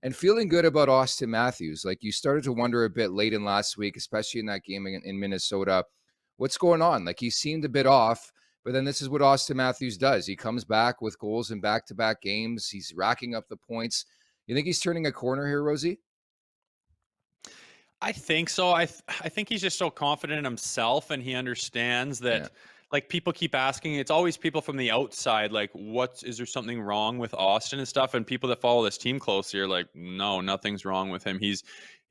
and feeling good about Auston Matthews. Like, you started to wonder a bit late in last week, especially in that game in Minnesota. What's going on? Like, he seemed a bit off, but then this is what Auston Matthews does. He comes back with goals in back-to-back games. He's racking up the points. You think he's turning a corner here, Rosie? I think so. I think he's just so confident in himself, and he understands Yeah. that. Like, people keep asking, it's always people from the outside, like, what is there something wrong with Austin and stuff? And people that follow this team closely are like, no, nothing's wrong with him. He's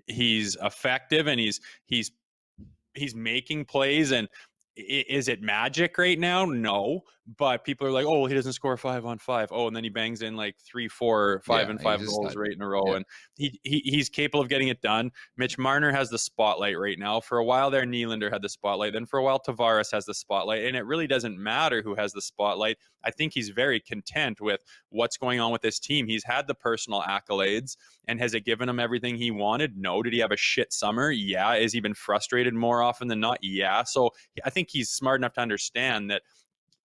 effective, and he's making plays. And is it magic right now? No, but people are like, oh, he doesn't score 5-on-5. Oh, and then he bangs in like 3, 4, 5 Yeah, and he's 5 just goals not. right in a row. Yeah. And he's capable of getting it done. Mitch Marner has the spotlight right now. For a while there, Nylander had the spotlight. Then for a while, Tavares has the spotlight. And it really doesn't matter who has the spotlight. I think he's very content with what's going on with this team. He's had the personal accolades, and has it given him everything he wanted? No. Did he have a shit summer? Yeah. Has he been frustrated more often than not? Yeah. So I think he's smart enough to understand that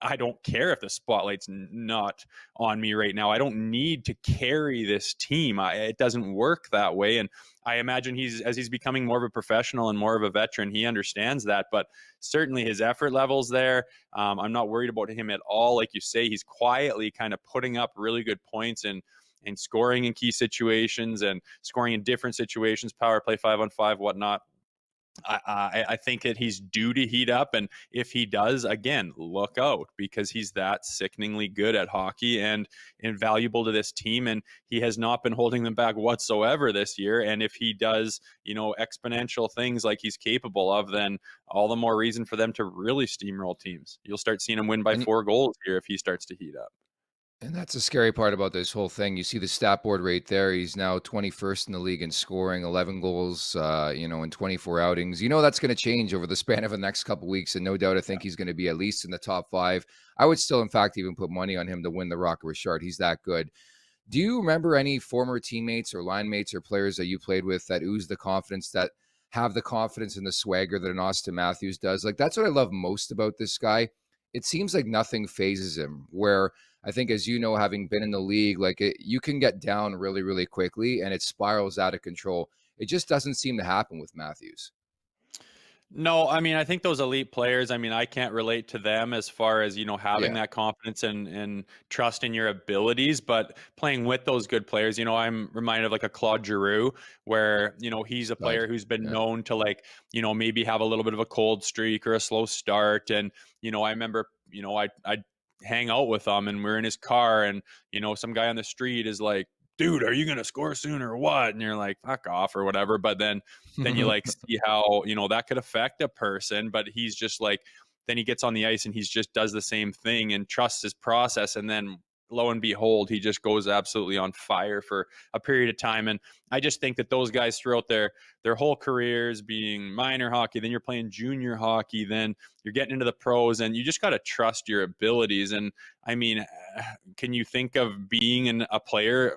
I don't care if the spotlight's not on me right now. I don't need to carry this team. It doesn't work that way. And I imagine as he's becoming more of a professional and more of a veteran, he understands that. But certainly his effort levels there. I'm not worried about him at all. Like you say, he's quietly kind of putting up really good points and scoring in key situations and scoring in different situations, power play, 5-on-5, whatnot. I think that he's due to heat up. And if he does, again, look out, because he's that sickeningly good at hockey and invaluable to this team. And he has not been holding them back whatsoever this year. And if he does, exponential things like he's capable of, then all the more reason for them to really steamroll teams. You'll start seeing him win by And 4 goals here if he starts to heat up. And that's the scary part about this whole thing. You see the stat board right there. He's now 21st in the league in scoring, 11 goals, in 24 outings. You know that's going to change over the span of the next couple weeks, and no doubt I think he's going to be at least in the top 5. I would still, in fact, even put money on him to win the Rock of Richard. He's that good. Do you remember any former teammates or line mates or players that you played with that ooze the confidence, that have the confidence and the swagger that an Auston Matthews does? Like, that's what I love most about this guy. It seems like nothing phases him, where I think, as you know, having been in the league, like, you can get down really, really quickly and it spirals out of control. It just doesn't seem to happen with Matthews. No, I mean, I think those elite players, I mean, I can't relate to them as far as, having Yeah, that confidence and trust in your abilities, but playing with those good players, I'm reminded of like a Claude Giroux, where, he's a God. player who's been Yeah. known to, like, maybe have a little bit of a cold streak or a slow start. And, I remember, I'd hang out with him, and we're in his car, and, some guy on the street is like, dude, are you going to score soon or what? And you're like, fuck off or whatever. But then you like see how, that could affect a person. But he's just like, then he gets on the ice and he's just does the same thing and trusts his process. And then lo and behold, he just goes absolutely on fire for a period of time. And I just think that those guys throughout their whole careers, being minor hockey, then you're playing junior hockey, then you're getting into the pros, and you just got to trust your abilities. And I mean, can you think of being a player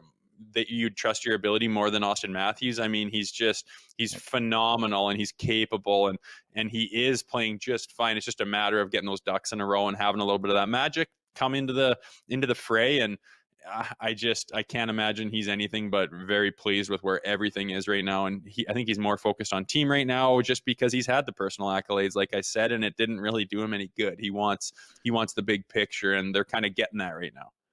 that you'd trust your ability more than Auston Matthews? I mean, he's phenomenal, and he's capable, and he is playing just fine. It's just a matter of getting those ducks in a row and having a little bit of that magic come into the fray. And I can't imagine he's anything but very pleased with where everything is right now. And I think he's more focused on team right now, just because he's had the personal accolades, like I said, and it didn't really do him any good. He wants the big picture, and they're kind of getting that right now.